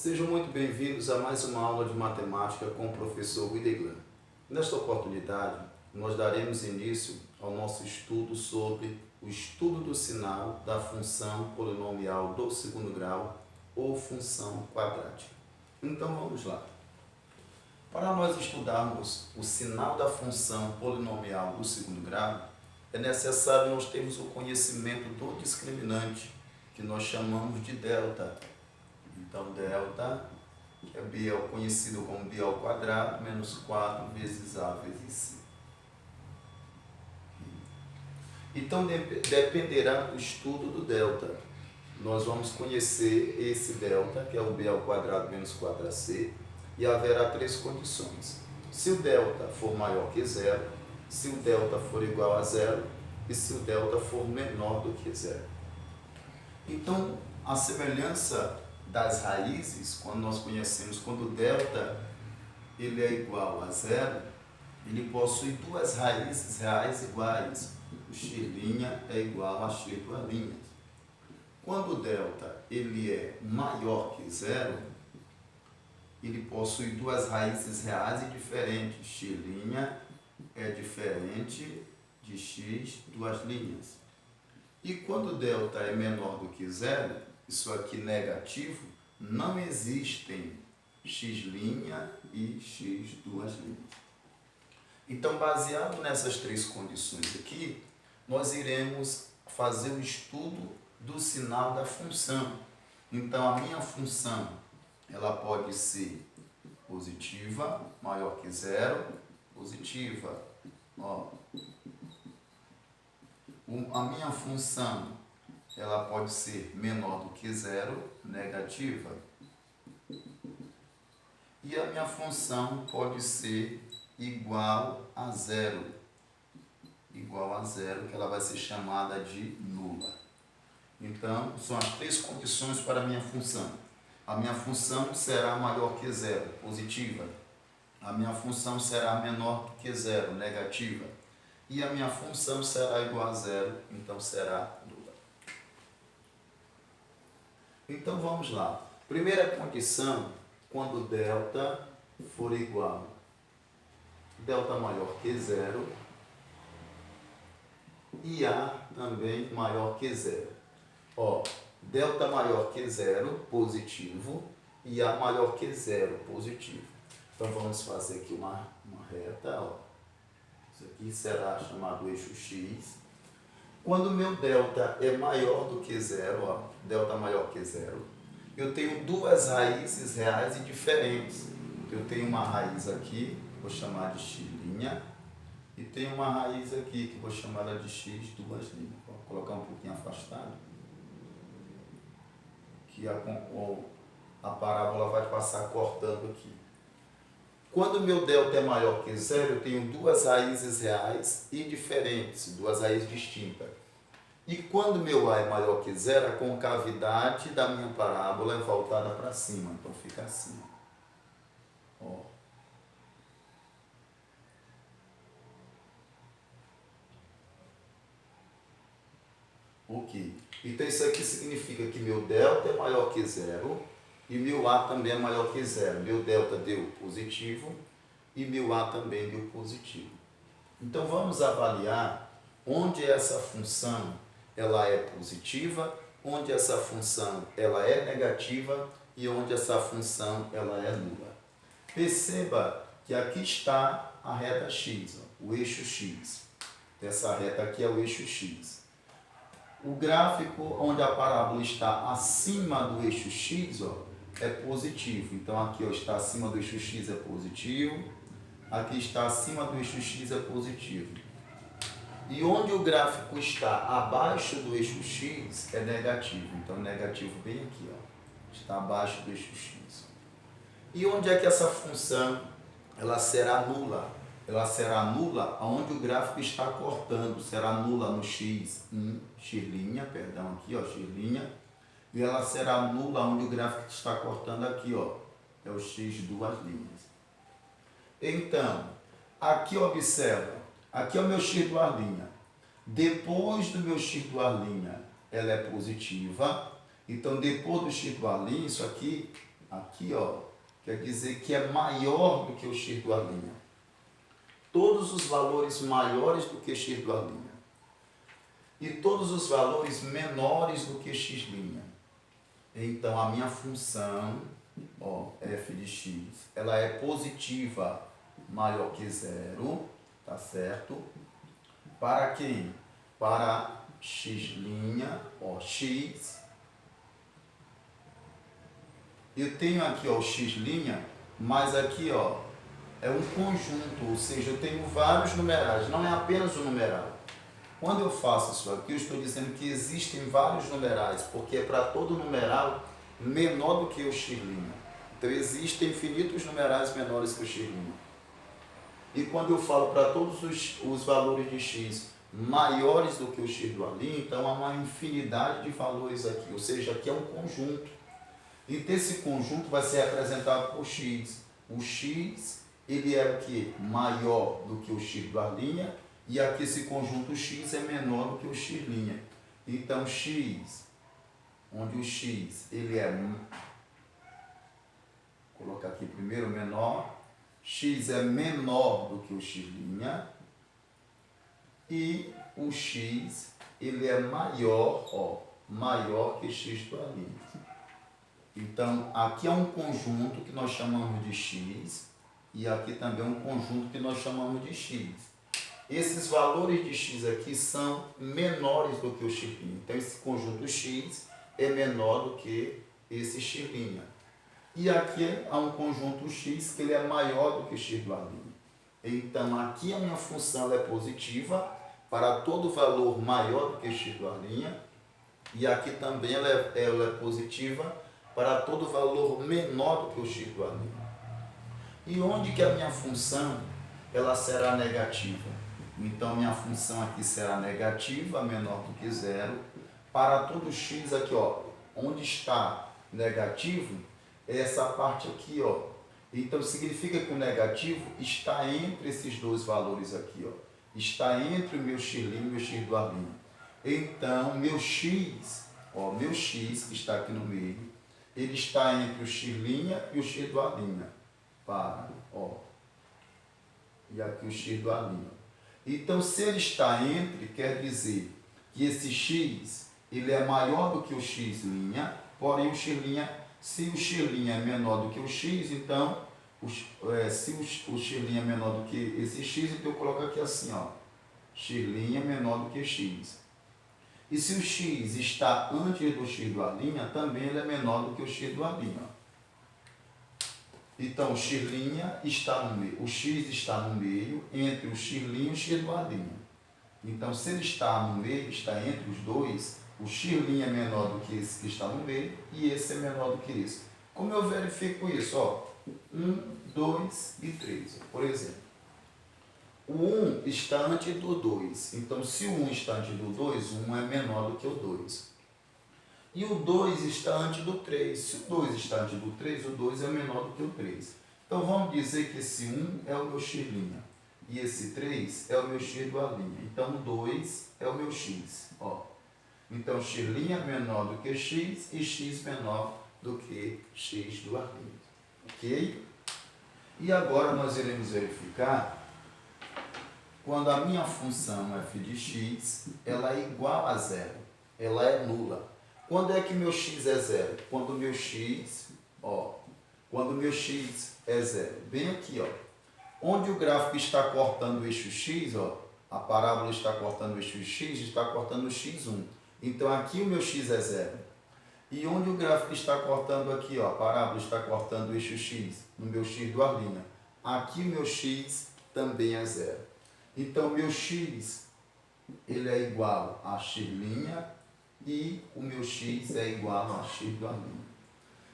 Sejam muito bem-vindos a mais uma aula de matemática com o professor Wideglan. Nesta oportunidade, nós daremos início ao nosso estudo sobre o estudo do sinal da função polinomial do segundo grau ou função quadrática. Então vamos lá. Para nós estudarmos o sinal da função polinomial do segundo grau, é necessário nós termos o conhecimento do discriminante, que nós chamamos de delta. Então, delta é b conhecido como b ao quadrado menos 4 vezes a vezes c. Então, dependerá do estudo do delta. Nós vamos conhecer esse delta, que é o b ao quadrado menos 4ac, e haverá três condições. Se o delta for maior que zero, se o delta for igual a zero e se o delta for menor do que zero. Então, a semelhança das raízes, quando nós conhecemos, quando o delta ele é igual a zero, ele possui duas raízes reais iguais. O x' é igual a x duas linhas. Quando o delta ele é maior que zero, ele possui duas raízes reais e diferentes. X' é diferente de x duas linhas. E quando o delta é menor do que zero, isso aqui negativo, não existem x' e x duas linhas. Então, baseado nessas três condições aqui, nós iremos fazer o estudo do sinal da função. Então, a minha função, ela pode ser positiva, maior que zero, positiva. A minha função, ela pode ser menor do que zero, negativa. E a minha função pode ser igual a zero. Igual a zero, que ela vai ser chamada de nula. Então, são as três condições para a minha função. A minha função será maior que zero, positiva. A minha função será menor do que zero, negativa. E a minha função será igual a zero, então será nula. Então vamos lá. Primeira condição, quando delta for igual, delta maior que zero e A também maior que zero. Delta maior que zero, positivo, e A maior que zero, positivo. Então vamos fazer aqui uma reta, Isso aqui será chamado eixo X. Quando o meu delta é maior do que zero, delta maior que zero, eu tenho duas raízes reais e diferentes. Eu tenho uma raiz aqui, vou chamar de x', e tenho uma raiz aqui, que vou chamar de x duas linhas. Vou colocar um pouquinho afastado, que a parábola vai passar cortando aqui. Quando o meu delta é maior que zero, eu tenho duas raízes reais e diferentes, duas raízes distintas. E quando meu A é maior que zero, a concavidade da minha parábola é voltada para cima, então fica assim. Ok. Então isso aqui significa que meu delta é maior que zero e meu A também é maior que zero. Meu delta deu positivo e meu A também deu positivo. Então vamos avaliar onde essa função ela é positiva, onde essa função ela é negativa e onde essa função ela é nula. Perceba que aqui está a reta x, o eixo x. Essa reta aqui é o eixo x. O gráfico onde a parábola está acima do eixo x é positivo. Então aqui está acima do eixo x é positivo, aqui está acima do eixo x é positivo. E onde o gráfico está abaixo do eixo x é negativo. Então negativo bem aqui, está abaixo do eixo x. E onde é que essa função ela será nula? Ela será nula onde o gráfico está cortando, será nula no x', x', e ela será nula onde o gráfico está cortando aqui, é o x duas linhas. Então, aqui observa, aqui é o meu x duas linhas. Depois do meu x duas linhas, ela é positiva. Então, depois do x duas linhas, isso aqui aqui, ó, quer dizer que é maior do que o x do A'. Todos os valores maiores do que x do A'. E todos os valores menores do que x'. Então, a minha função, ó, f de x, ela é positiva maior que zero, tá certo? Para quem? Para x', ó, x. Eu tenho aqui, ó, o x', mas aqui, ó, é um conjunto, ou seja, eu tenho vários numerais, não é apenas um numeral. Quando eu faço isso aqui, eu estou dizendo que existem vários numerais, porque é para todo numeral menor do que o x'. Então, existem infinitos numerais menores que o x'. E quando eu falo para todos os valores de x maiores do que o x do A', então há uma infinidade de valores aqui, ou seja, aqui é um conjunto. E esse conjunto vai ser representado por x. O x, ele é o que? Maior do que o x do A', e aqui esse conjunto x é menor do que o x'. Então, x, onde o x, ele é, vou colocar aqui primeiro menor, x é menor do que o x', e o x, ele é maior, ó, maior que x do A'. Então, aqui é um conjunto que nós chamamos de x, e aqui também é um conjunto que nós chamamos de x. Esses valores de x aqui são menores do que o x'. Então, esse conjunto x é menor do que esse x'. E aqui há um conjunto x que ele é maior do que x do A'. Então, aqui a minha função é positiva para todo valor maior do que x do A'. E aqui também ela é positiva para todo valor menor do que o x do A'. E onde que a minha função ela será negativa? Então, minha função aqui será negativa, menor do que zero, para todo x aqui, ó, onde está negativo, é essa parte aqui, ó. Então, significa que o negativo está entre esses dois valores aqui, ó. Está entre o meu x' e o meu x do A'. Então, meu x, ó, meu x, que está aqui no meio, ele está entre o x' e o x do A'. Para, ó. E aqui o x do A'. Então, se ele está entre, quer dizer que esse x ele é maior do que o x', porém o x', se o x' é menor do que o x, então, se o x' é menor do que esse x, então eu coloco aqui assim, ó, x' é menor do que x. E se o x está antes do x do A', também ele é menor do que o x do A'. Então, o x' está no meio, o x está no meio entre o x' e o x do A'. Então, se ele está no meio, está entre os dois, o x' é menor do que esse que está no meio e esse é menor do que esse. Como eu verifico isso? Ó, 1, 2 e 3, por exemplo. O 1 está antes do 2. Então, se o 1 está antes do 2, o 1 é menor do que o 2. E o 2 está antes do 3. Se o 2 está antes do 3, o 2 é menor do que o 3. Então, vamos dizer que esse 1 é o meu x' e esse 3 é o meu x do A'. Então, o 2 é o meu x. Ó. Então, x' é menor do que x e x menor do que x do A'. Ok? E agora nós iremos verificar quando a minha função f de x ela é igual a zero. Ela é nula. Quando é que meu x é zero? Quando o meu x, ó, quando o meu x é zero. Bem aqui, ó. Onde o gráfico está cortando o eixo x, ó, a parábola está cortando o eixo x, está cortando o x1. Então, aqui o meu x é zero. E onde o gráfico está cortando aqui, ó, a parábola está cortando o eixo x, no meu x do A'. Aqui o meu x também é zero. Então, meu x, ele é igual a x' e o meu x é igual a x do A'.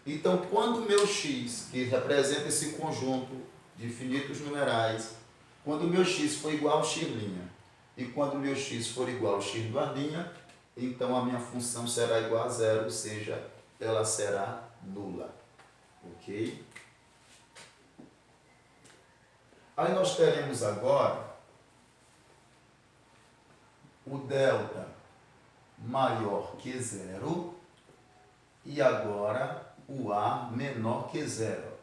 Então, quando o meu x, que representa esse conjunto de infinitos numerais, quando o meu x for igual ao x' e quando o meu x for igual ao x do A', então a minha função será igual a zero, ou seja, ela será nula. Ok? Aí nós teremos agora o delta maior que zero e agora o A menor que zero.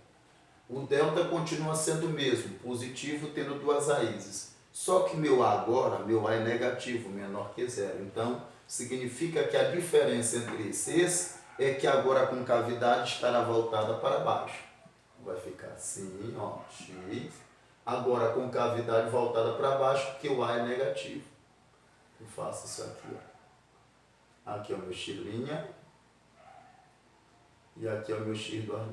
O delta continua sendo o mesmo, positivo tendo duas raízes. Só que meu A agora, meu A é negativo, menor que zero. Então, significa que a diferença entre esses é que agora a concavidade estará voltada para baixo. Vai ficar assim, ó, x. Agora a concavidade voltada para baixo, porque o A é negativo. Eu faço isso aqui, ó. Aqui é o meu x', e aqui é o meu x do ar.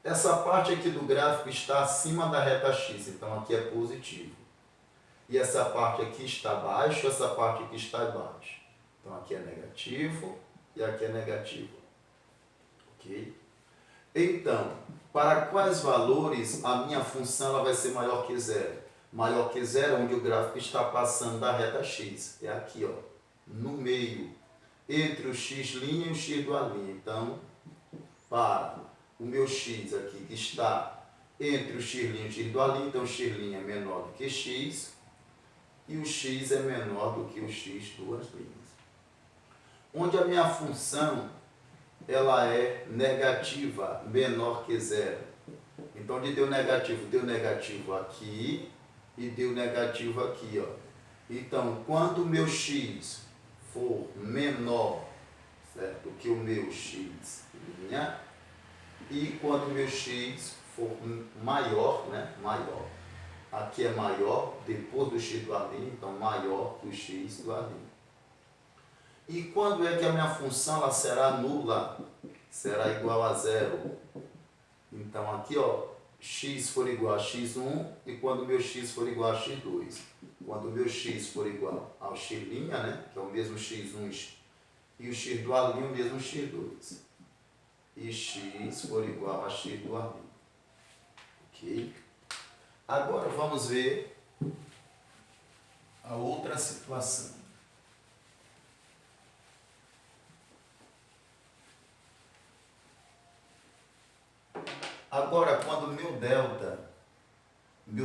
Essa parte aqui do gráfico está acima da reta x, então aqui é positivo. E essa parte aqui está abaixo, essa parte aqui está abaixo. Então aqui é negativo e aqui é negativo. Ok? Então, para quais valores a minha função ela vai ser maior que zero? Maior que zero é onde o gráfico está passando da reta x. É aqui, ó, no meio, entre o x' e o x do A'. Então, para o meu x aqui, que está entre o x' e o x do A', então o x' é menor do que x, e o x é menor do que o x duas linhas. Onde a minha função ela é negativa, menor que zero. Então, onde deu negativo aqui e deu negativo aqui, ó. Então, quando o meu x for menor, certo, que o meu x', e quando o meu x for maior, né, maior, aqui é maior depois do x do A', então maior que o x do A'. E quando é que a minha função ela será nula? Será igual a zero. Então aqui, ó, x for igual a x1 e quando o meu x for igual a x2. Quando o meu x for igual ao x', né, que é o mesmo x1 e o x do A', o mesmo x2. E x for igual a x do A'. Ok? Agora vamos ver a outra situação. Agora, quando o meu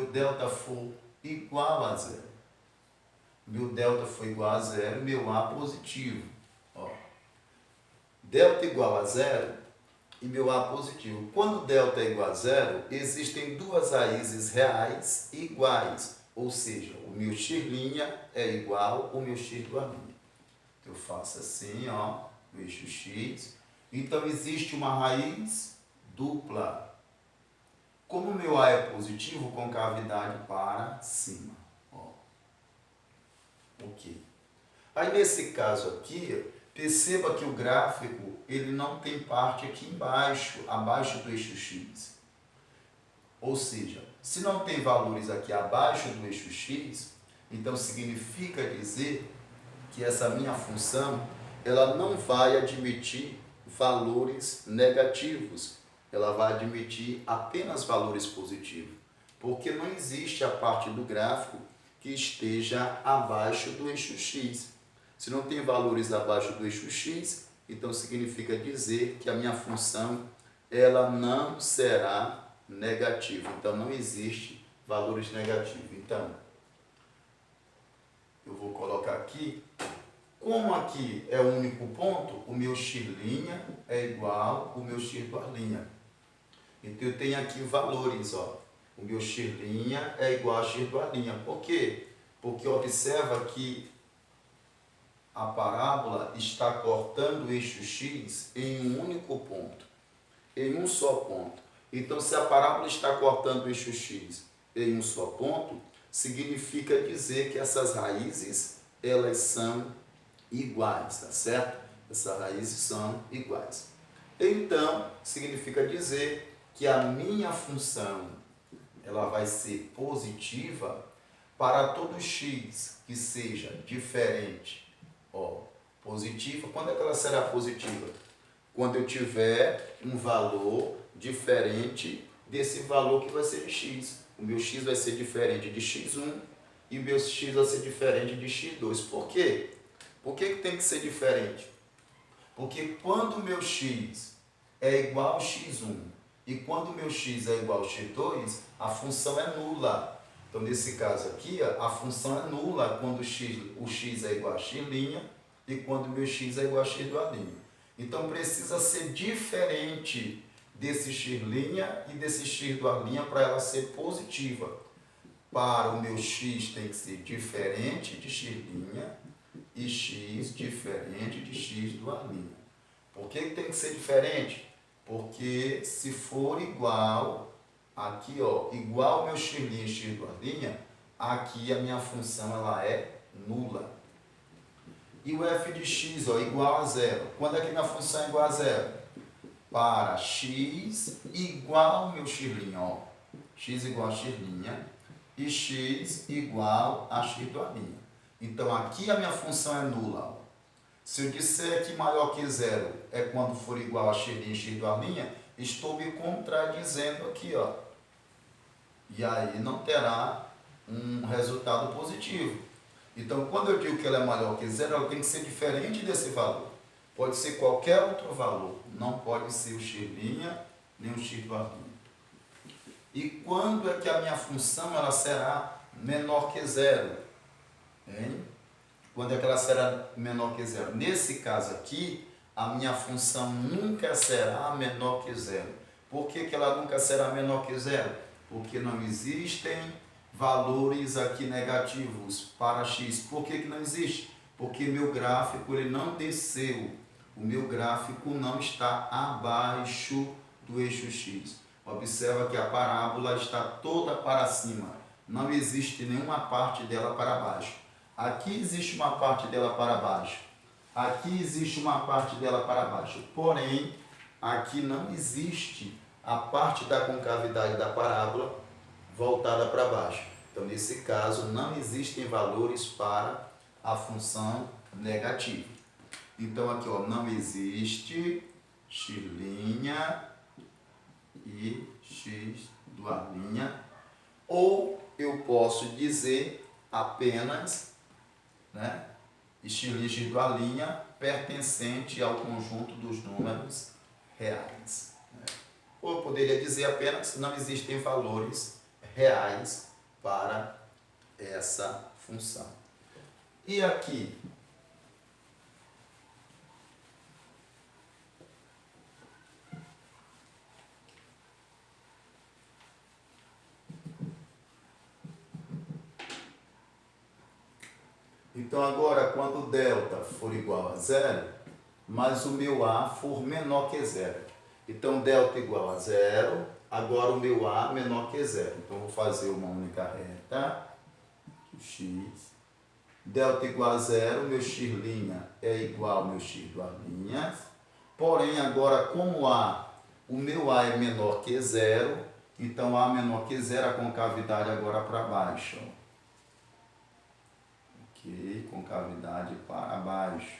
delta for igual a zero, meu delta for igual a zero, meu A positivo. Ó, delta igual a zero e meu A positivo. Quando delta é igual a zero, existem duas raízes reais iguais, ou seja, o meu x' é igual ao meu x do A'. Eu faço assim, ó, o eixo x. Então, existe uma raiz dupla. Como o meu A é positivo, concavidade para cima. Ó. Ok. Aí, nesse caso aqui, perceba que o gráfico ele não tem parte aqui embaixo, abaixo do eixo x. Ou seja, se não tem valores aqui abaixo do eixo x, então significa dizer que essa minha função ela não vai admitir valores negativos. Ela vai admitir apenas valores positivos, porque não existe a parte do gráfico que esteja abaixo do eixo x. Se não tem valores abaixo do eixo x, então significa dizer que a minha função ela não será negativa. Então não existe valores negativos. Então, eu vou colocar aqui, como aqui é o único ponto, o meu x' é igual ao meu x do A'. Então eu tenho aqui valores, ó. O meu x' é igual a x do A'. Por quê? Porque observa que a parábola está cortando o eixo x em um único ponto, em um só ponto. Então, se a parábola está cortando o eixo x em um só ponto, significa dizer que essas raízes, elas são iguais, tá certo? Essas raízes são iguais. Então, significa dizer que a minha função ela vai ser positiva para todo x que seja diferente. Ó, positiva, quando é que ela será positiva? Quando eu tiver um valor diferente desse valor que vai ser de x. O meu x vai ser diferente de x1 e o meu x vai ser diferente de x2. Por quê? Por que tem que ser diferente? Porque quando o meu x é igual a x1 e quando o meu x é igual a x2, a função é nula. Então, nesse caso aqui, a função é nula quando o x é igual a x' e quando o meu x é igual a x do A'. Então precisa ser diferente desse x' e desse x duas linhas para ela ser positiva. Para o meu x tem que ser diferente de x' e x diferente de x duas linhas. Por que tem que ser diferente? Porque se for igual, aqui ó, igual ao meu x' e x duas linhas, aqui a minha função ela é nula. E o f de x ó, igual a zero. Quando é que minha função é igual a zero? Para x igual ao meu x', ó. X igual a x' e x igual a x duas linhas. Então aqui a minha função é nula. Ó. Se eu disser que maior que zero é quando for igual a x' e x duas linhas, estou me contradizendo aqui, ó. E aí não terá um resultado positivo. Então, quando eu digo que ela é maior que zero, ela tem que ser diferente desse valor. Pode ser qualquer outro valor. Não pode ser o x' nem o x duas linhas. E quando é que a minha função ela será menor que zero? Hein? Quando é que ela será menor que zero? Nesse caso aqui, a minha função nunca será menor que zero. Por que ela nunca será menor que zero? Porque não existem valores aqui negativos para x. Por que não existe? Porque meu gráfico ele não desceu. O meu gráfico não está abaixo do eixo x. Observa que a parábola está toda para cima. Não existe nenhuma parte dela para baixo. Aqui existe uma parte dela para baixo. Aqui existe uma parte dela para baixo. Porém, aqui não existe a parte da concavidade da parábola voltada para baixo. Então, nesse caso, não existem valores para a função negativa. Então, aqui, ó, não existe x' e x duas linhas. Ou eu posso dizer apenas, né, x' e x duas linhas pertencente ao conjunto dos números reais. Né? Ou eu poderia dizer apenas que não existem valores reais para essa função. E aqui? Então agora, quando delta for igual a zero, mas o meu A for menor que zero. Então delta igual a zero, agora o meu A menor que zero. Então vou fazer uma única reta, x. Delta igual a zero, meu x' é igual ao meu x duas linhas. Porém, agora como o meu A é menor que zero, então A menor que zero, a concavidade agora para baixo. Ok, concavidade para baixo.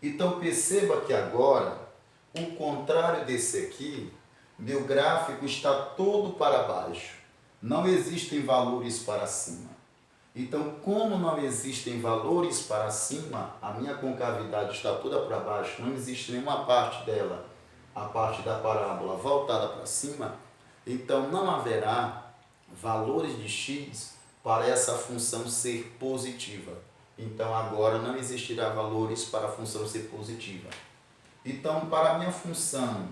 Então perceba que agora, o contrário desse aqui, meu gráfico está todo para baixo. Não existem valores para cima. Então, como não existem valores para cima, a minha concavidade está toda para baixo, não existe nenhuma parte dela, a parte da parábola voltada para cima, então não haverá valores de x para essa função ser positiva. Então, agora não existirá valores para a função ser positiva. Então, para a minha função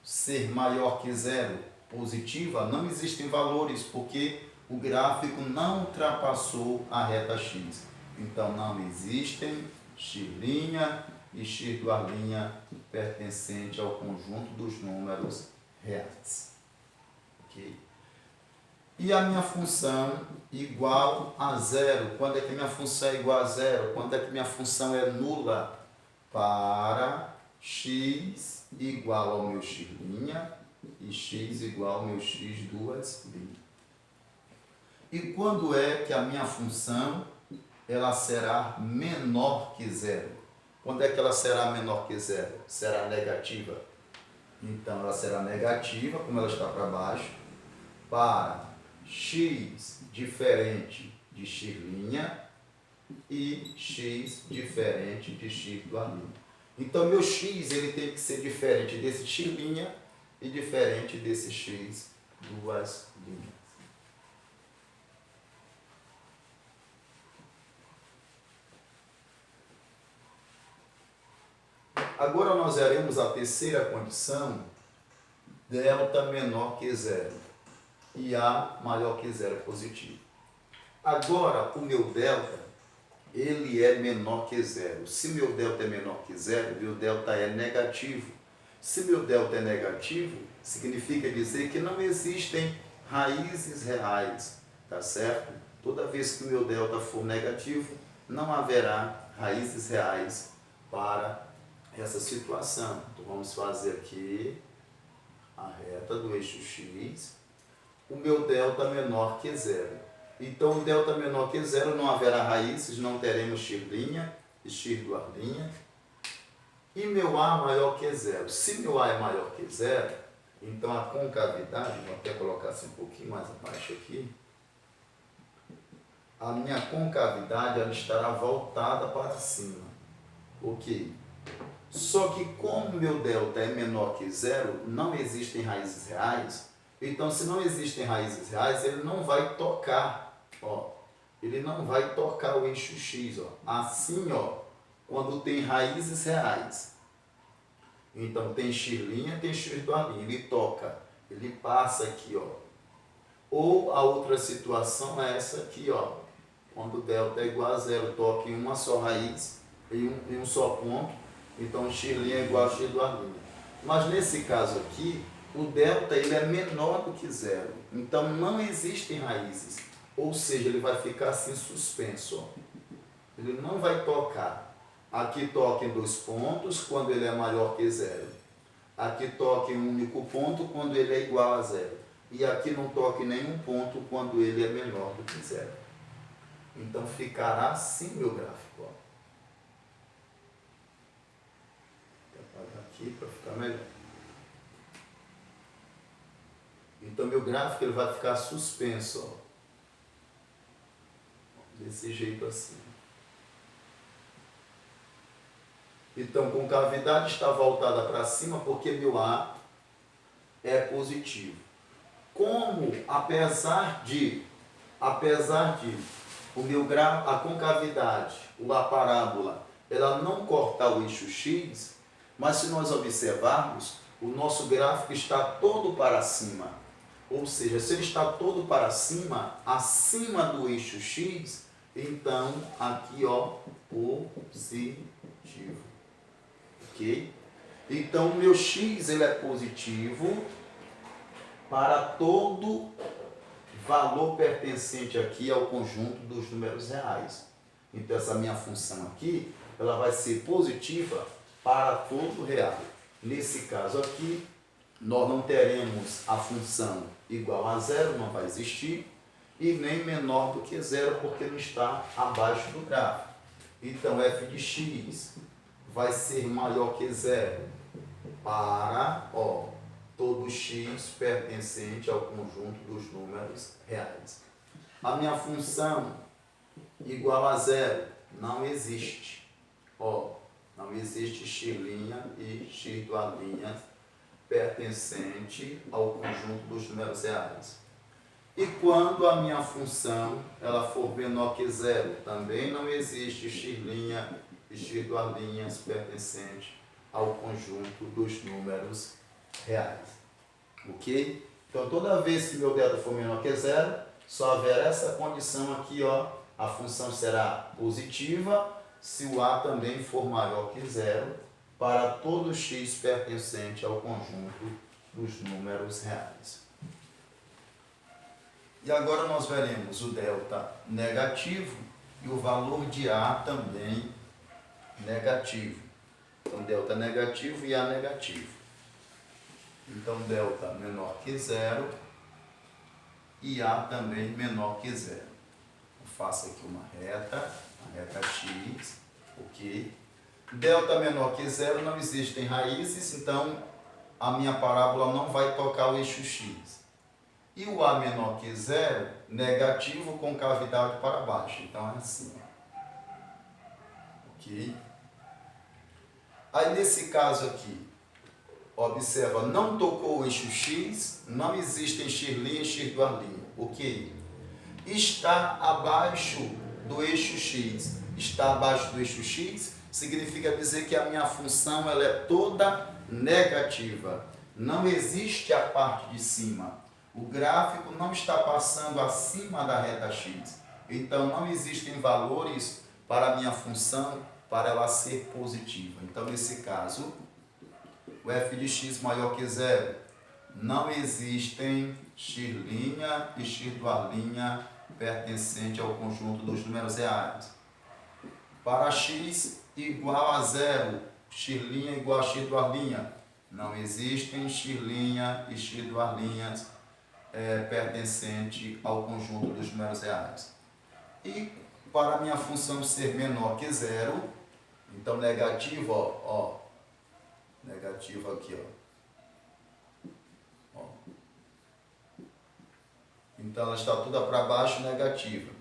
ser maior que zero, positiva, não existem valores, porque o gráfico não ultrapassou a reta x. Então, não existem x' e x duas linhas pertencente ao conjunto dos números reais. Ok? E a minha função igual a zero. Quando é que minha função é igual a zero? Quando é que minha função é nula? Para x igual ao meu x' e x igual ao meu x duas linhas. E quando é que a minha função ela será menor que zero? Quando é que ela será menor que zero? Será negativa. Então, ela será negativa, como ela está para baixo, para x diferente de x' e x diferente de x duas linhas. Então, meu x ele tem que ser diferente desse x' e diferente desse x duas linhas. Agora nós veremos a terceira condição, delta menor que zero e A maior que zero positivo. Agora o meu delta, ele é menor que zero. Se meu delta é menor que zero, meu delta é negativo. Se meu delta é negativo, significa dizer que não existem raízes reais, tá certo? Toda vez que o meu delta for negativo, não haverá raízes reais para essa situação. Então vamos fazer aqui a reta do eixo X, o meu delta menor que zero. Então, o delta menor que zero não haverá raízes, não teremos x'linha e x2'. E meu A maior que zero. Se meu A é maior que zero, então a concavidade, vou até colocar assim um pouquinho mais abaixo aqui, a minha concavidade ela estará voltada para cima. Ok? Só que como meu delta é menor que zero, não existem raízes reais. Então, se não existem raízes reais, ele não vai tocar, ó. Ele não vai tocar o eixo X, ó. Assim, ó, quando tem raízes reais. Então, tem x'linha, tem x2'. Ele toca, ele passa aqui, ó. Ou a outra situação é essa aqui, ó. Quando o delta é igual a zero, toca em uma só raiz, em um só ponto. Então, x'linha é igual a x2'. Mas nesse caso aqui, o delta ele é menor do que zero. Então, não existem raízes. Ou seja, ele vai ficar assim suspenso. Ó. Ele não vai tocar. Aqui toca em 2 pontos quando ele é maior que zero. Aqui toca em um único ponto quando ele é igual a zero. E aqui não toca em nenhum ponto quando ele é menor do que zero. Então, ficará assim meu gráfico. Ó. Aqui para ficar melhor. Então, meu gráfico ele vai ficar suspenso, ó. Desse jeito assim. Então, concavidade está voltada para cima porque meu A é positivo. Como, apesar de o meu a concavidade, a parábola, ela não cortar o eixo X, mas se nós observarmos, o nosso gráfico está todo para cima. Ou seja, se ele está todo para cima, acima do eixo X, então aqui, ó, positivo. Ok? Então, o meu X ele é positivo para todo valor pertencente aqui ao conjunto dos números reais. Então, essa minha função aqui, ela vai ser positiva para todo real. Nesse caso aqui, nós não teremos a função igual a zero, não vai existir, e nem menor do que zero, porque não está abaixo do gráfico. Então, f de x vai ser maior que zero para, ó, todo x pertencente ao conjunto dos números reais. A minha função igual a zero não existe. Ó, não existe x'linha e x2' pertencente ao conjunto dos números reais. E quando a minha função ela for menor que zero, também não existe x'linha e x2' pertencente ao conjunto dos números reais. Ok? Então, toda vez que meu delta for menor que zero, só haverá essa condição aqui, ó, a função será positiva se o A também for maior que zero, para todo x pertencente ao conjunto dos números reais. E agora nós veremos o delta negativo e o valor de A também negativo. Então, delta negativo e A negativo. Então, delta menor que zero e A também menor que zero. Eu faço aqui uma reta, a reta X, ok? Delta menor que zero, não existem raízes, então a minha parábola não vai tocar o eixo X. E o A menor que zero, negativo com cavidade para baixo. Então é assim. Ok? Aí nesse caso aqui, observa, não tocou o eixo X, não existem x'linha e x2'. Ok? Está abaixo do eixo X. Está abaixo do eixo X, significa dizer que a minha função ela é toda negativa. Não existe a parte de cima. O gráfico não está passando acima da reta x. Então, não existem valores para a minha função para ela ser positiva. Então, nesse caso, o f de x maior que zero. Não existem x' e x' pertencente ao conjunto dos números reais. Para x igual a zero, x' igual a x', não existem x' e x' pertencente ao conjunto dos números reais. E para a minha função ser menor que zero, então negativo, ó, negativo aqui, ó. Então ela está toda para baixo, negativa.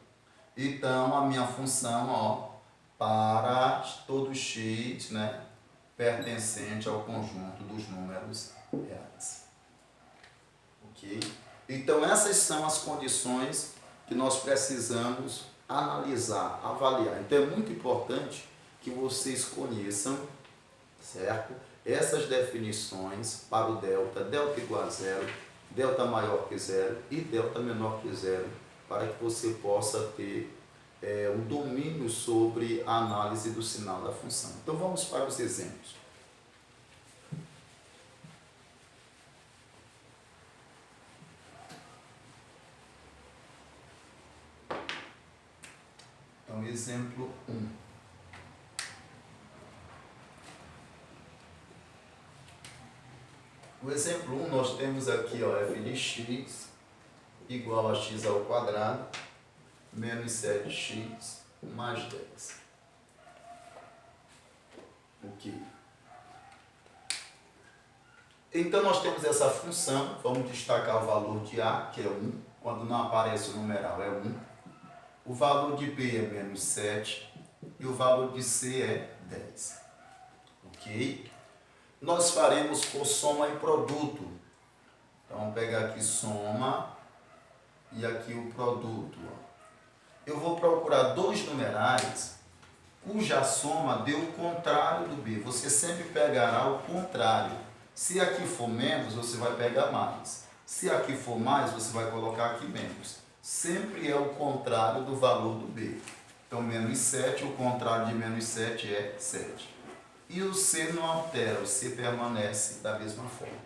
Então a minha função, ó, para todo x, né, pertencente ao conjunto dos números reais. Ok? Então essas são as condições que nós precisamos analisar, avaliar. Então é muito importante que vocês conheçam, certo? Essas definições para o delta, delta igual a zero, delta maior que zero e delta menor que zero, para que você possa ter um domínio sobre a análise do sinal da função. Então vamos para os exemplos. Então, exemplo 1. O exemplo 1 nós temos aqui, ó, f de x igual a x ao quadrado menos 7x mais 10. Ok. Então nós temos essa função, vamos destacar o valor de a, que é 1, quando não aparece o numeral é 1. O valor de b é menos 7 e o valor de c é 10. Ok? Nós faremos por soma e produto. Então, vamos pegar aqui soma e aqui o produto. Eu vou procurar dois numerais cuja soma dê o contrário do b. Você sempre pegará o contrário. Se aqui for menos, você vai pegar mais. Se aqui for mais, você vai colocar aqui menos. Sempre é o contrário do valor do b. Então, menos 7, o contrário de menos 7 é 7. E o c não altera, o c permanece da mesma forma.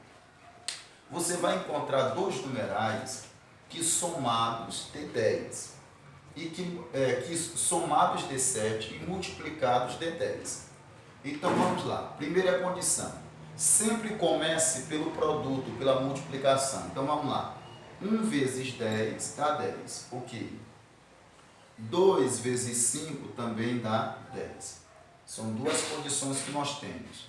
Você vai encontrar dois numerais que somados dê 10. E que somados dê 7 e multiplicados dê 10. Então, vamos lá. Primeira condição. Sempre comece pelo produto, pela multiplicação. Então, vamos lá. 1 vezes 10 dá 10. Ok. 2 vezes 5 também dá 10. São duas condições que nós temos.